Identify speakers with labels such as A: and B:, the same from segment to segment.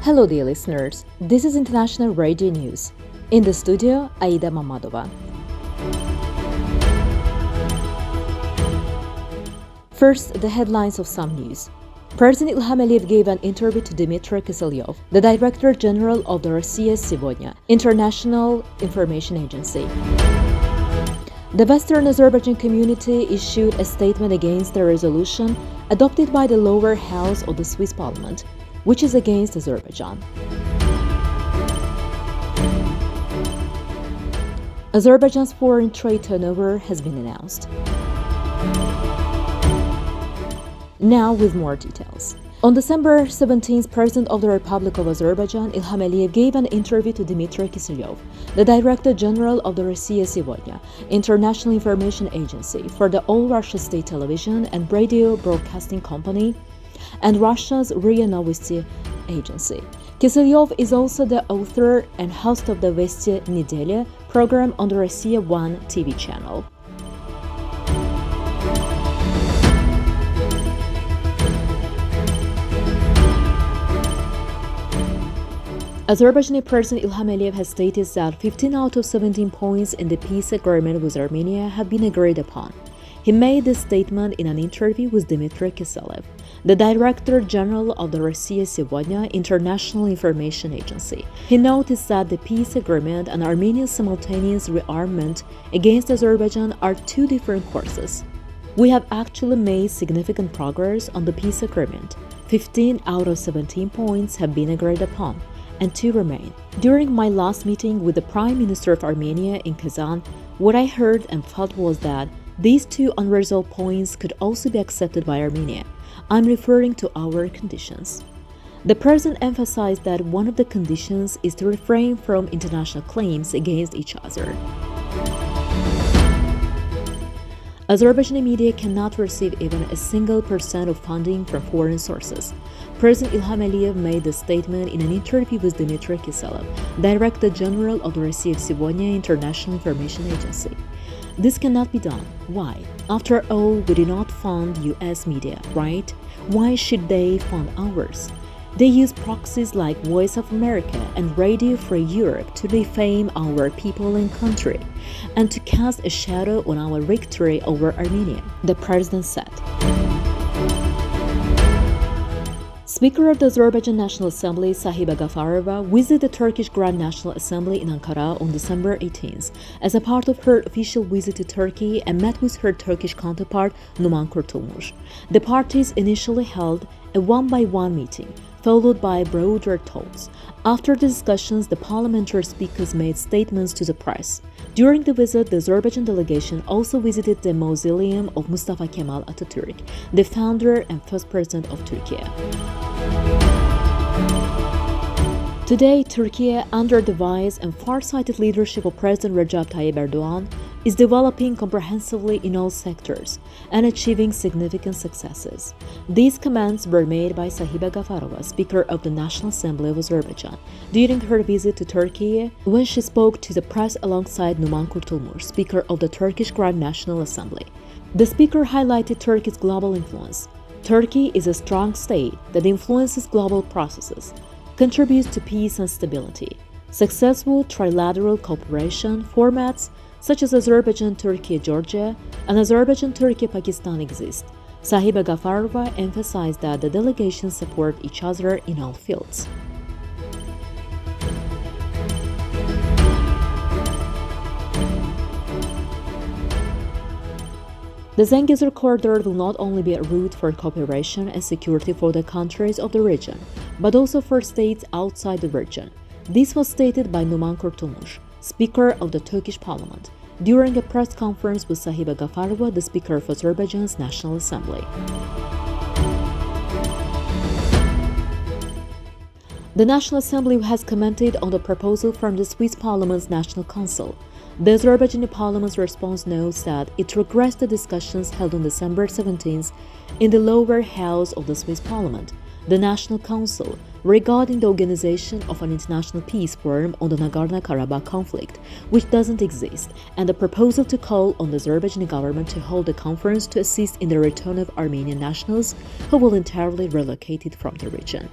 A: Hello dear listeners, this is International Radio News. In the studio, Aida Mamadova. First, the headlines of some news. President Ilham Aliyev gave an interview to Dmitry Kiselyov, the Director General of the Rossiya Сегодня, International Information Agency. The Western Azerbaijan community issued a statement against the resolution adopted by the lower house of the Swiss Parliament, which is against Azerbaijan. Azerbaijan's foreign trade turnover has been announced. Now with more details. On December 17th, President of the Republic of Azerbaijan, Ilham Aliyev, gave an interview to Dmitry Kiselyov, the Director General of the Rossiya Сегодня, International Information Agency for the All Russia State Television and Radio Broadcasting Company, and Russia's RIA Novosti agency. Kiselyov is also the author and host of the Vesti Nedelya program on the Rossiya 1 TV channel. Azerbaijani President Ilham Aliyev has stated that 15 out of 17 points in the peace agreement with Armenia have been agreed upon. He made this statement in an interview with Dmitry Kiselyov, the Director General of the Rossiya Сегодня International Information Agency. He noticed that the peace agreement and Armenia's simultaneous rearmament against Azerbaijan are two different courses. We have actually made significant progress on the peace agreement. 15 out of 17 points have been agreed upon, and two remain. During my last meeting with the Prime Minister of Armenia in Kazan, what I heard and felt was that these two unresolved points could also be accepted by Armenia. I'm referring to our conditions. The President emphasized that one of the conditions is to refrain from international claims against each other. Azerbaijani media cannot receive even a single % of funding from foreign sources. President Ilham Aliyev made the statement in an interview with Dmitry Kiselyov, Director General of the Rossiya Сегодня International Information Agency. This cannot be done. Why? After all, we do not fund US media, right? Why should they fund ours? They use proxies like Voice of America and Radio Free Europe to defame our people and country, and to cast a shadow on our victory over Armenia, the President said. Speaker of the Azerbaijan National Assembly, Sahiba Gafarova, visited the Turkish Grand National Assembly in Ankara on December 18th as a part of her official visit to Turkey and met with her Turkish counterpart, Numan Kurtulmuş. The parties initially held a one-by-one meeting, followed by broader talks. After the discussions, the parliamentary speakers made statements to the press. During the visit, the Azerbaijan delegation also visited the mausoleum of Mustafa Kemal Atatürk, the founder and first president of Turkey. Today, Turkey, under the wise and far-sighted leadership of President Recep Tayyip Erdogan, is developing comprehensively in all sectors and achieving significant successes. These comments were made by Sahiba Gafarova, Speaker of the National Assembly of Azerbaijan, during her visit to Turkey when she spoke to the press alongside Numan Kurtulmuş, Speaker of the Turkish Grand National Assembly. The speaker highlighted Turkey's global influence. Turkey is a strong state that influences global processes, contributes to peace and stability. Successful trilateral cooperation formats such as Azerbaijan-Turkey-Georgia and Azerbaijan-Turkey-Pakistan exist. Sahiba Gafarova emphasized that the delegations support each other in all fields. The Zengezur corridor will not only be a route for cooperation and security for the countries of the region, but also for states outside the region. This was stated by Numan Kurtulmuş, Speaker of the Turkish Parliament, during a press conference with Sahiba Gafarova, the Speaker of Azerbaijan's National Assembly. The National Assembly has commented on the proposal from the Swiss Parliament's National Council. The Azerbaijani Parliament's response notes that it regrets the discussions held on December 17th in the lower house of the Swiss Parliament, the National Council, regarding the organization of an international peace forum on the Nagorno-Karabakh conflict, which doesn't exist, and the proposal to call on the Azerbaijani government to hold a conference to assist in the return of Armenian nationals who voluntarily relocated from the region.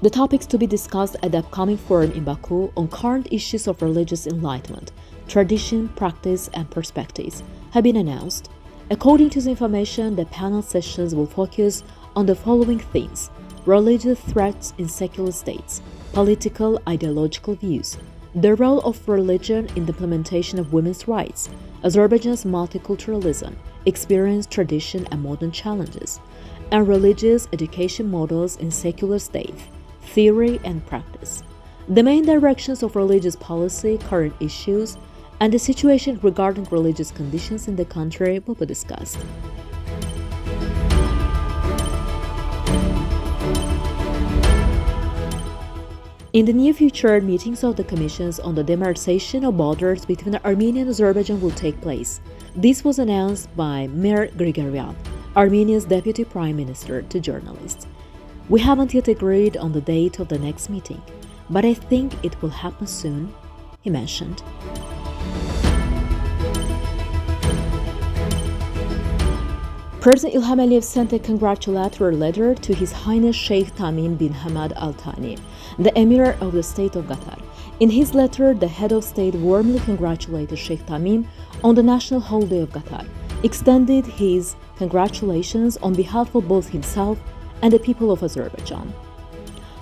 A: The topics to be discussed at the upcoming forum in Baku on current issues of religious enlightenment, tradition, practice, and perspectives have been announced. According to the information, the panel sessions will focus on the following themes: religious threats in secular states, political ideological views, the role of religion in the implementation of women's rights, Azerbaijan's multiculturalism, experience, tradition, and modern challenges, and religious education models in secular states, theory and practice. The main directions of religious policy, current issues, and the situation regarding religious conditions in the country will be discussed. In the near future, meetings of the commissions on the demarcation of borders between Armenia and Azerbaijan will take place. This was announced by Mir Grigoryan, Armenia's deputy prime minister, to journalists. "We haven't yet agreed on the date of the next meeting, but I think it will happen soon," he mentioned. President Ilham Aliyev sent a congratulatory letter to His Highness Sheikh Tamim bin Hamad Al Thani, the Emir of the State of Qatar. In his letter, the head of state warmly congratulated Sheikh Tamim on the national holiday of Qatar, extended his congratulations on behalf of both himself and the people of Azerbaijan.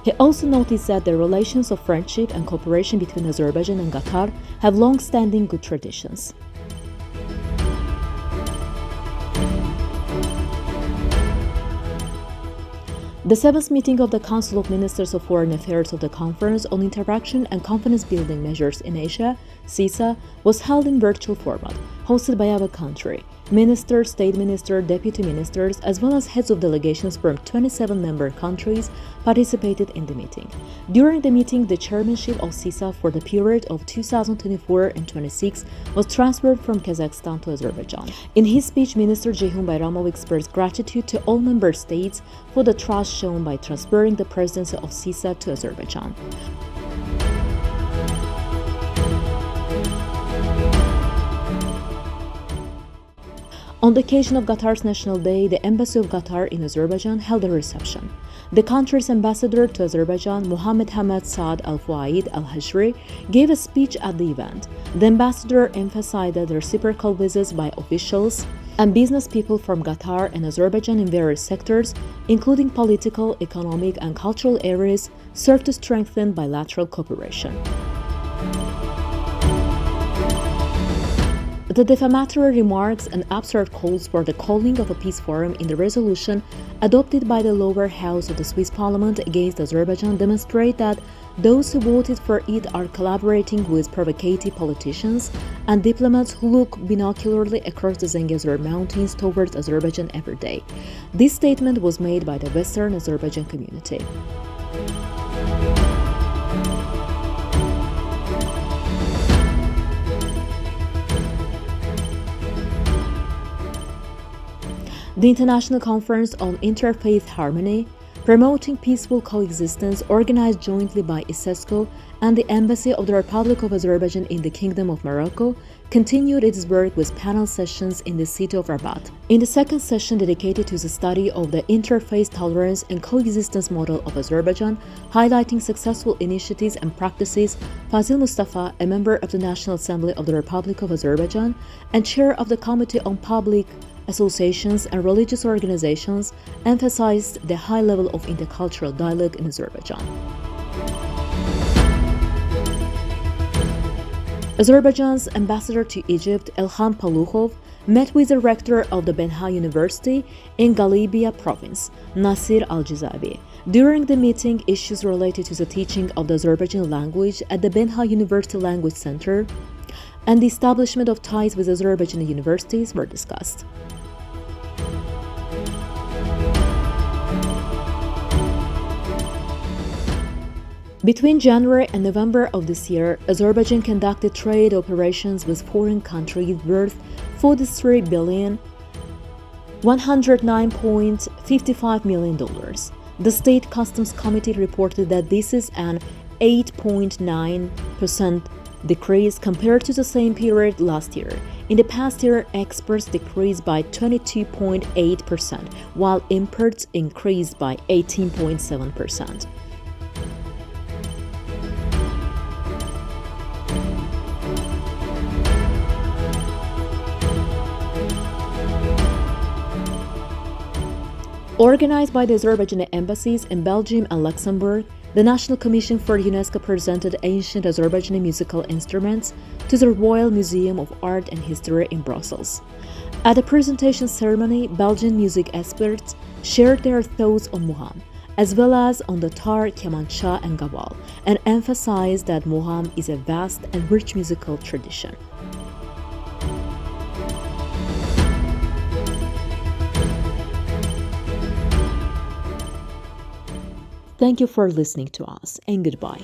A: He also noticed that the relations of friendship and cooperation between Azerbaijan and Qatar have long-standing good traditions. The seventh meeting of the Council of Ministers of Foreign Affairs of the Conference on Interaction and Confidence-Building Measures in Asia, CISA, was held in virtual format, hosted by our country. Ministers, state ministers, deputy ministers, as well as heads of delegations from 27 member countries participated in the meeting. During the meeting, the chairmanship of CISA for the period of 2024 and 26 was transferred from Kazakhstan to Azerbaijan. In his speech, Minister Ceyhun Bayramov expressed gratitude to all member states for the trust shown by transferring the presidency of CISA to Azerbaijan. On the occasion of Qatar's National Day, the Embassy of Qatar in Azerbaijan held a reception. The country's ambassador to Azerbaijan, Mohammed Hamad Saad Al-Fuaid Al-Hashri, gave a speech at the event. The ambassador emphasized that the reciprocal visits by officials and business people from Qatar and Azerbaijan in various sectors, including political, economic, and cultural areas, serve to strengthen bilateral cooperation. The defamatory remarks and absurd calls for the calling of a peace forum in the resolution adopted by the lower house of the Swiss parliament against Azerbaijan demonstrate that those who voted for it are collaborating with provocative politicians and diplomats who look binocularly across the Zengezur mountains towards Azerbaijan every day. This statement was made by the Western Azerbaijan community. The International Conference on Interfaith Harmony, Promoting Peaceful Coexistence, organized jointly by ISESCO and the Embassy of the Republic of Azerbaijan in the Kingdom of Morocco, continued its work with panel sessions in the city of Rabat. In the second session dedicated to the study of the interfaith tolerance and coexistence model of Azerbaijan, highlighting successful initiatives and practices, Fazil Mustafa, a member of the National Assembly of the Republic of Azerbaijan and chair of the Committee on Public Associations and religious organizations, emphasized the high level of intercultural dialogue in Azerbaijan. Azerbaijan's ambassador to Egypt, Elham Palukhov, met with the rector of the Benha University in Galibia province, Nasir Al-Jizavi. During the meeting, issues related to the teaching of the Azerbaijani language at the Benha University Language Center and the establishment of ties with Azerbaijani universities were discussed. Between January and November of this year, Azerbaijan conducted trade operations with foreign countries worth $43 billion, $109.55 million. The State Customs Committee reported that this is an 8.9% decrease compared to the same period last year. In the past year, exports decreased by 22.8%, while imports increased by 18.7%. Organized by the Azerbaijani embassies in Belgium and Luxembourg, the National Commission for UNESCO presented ancient Azerbaijani musical instruments to the Royal Museum of Art and History in Brussels. At the presentation ceremony, Belgian music experts shared their thoughts on mugham, as well as on the tar, kemancha, and gabal, and emphasized that mugham is a vast and rich musical tradition. Thank you for listening to us, and goodbye.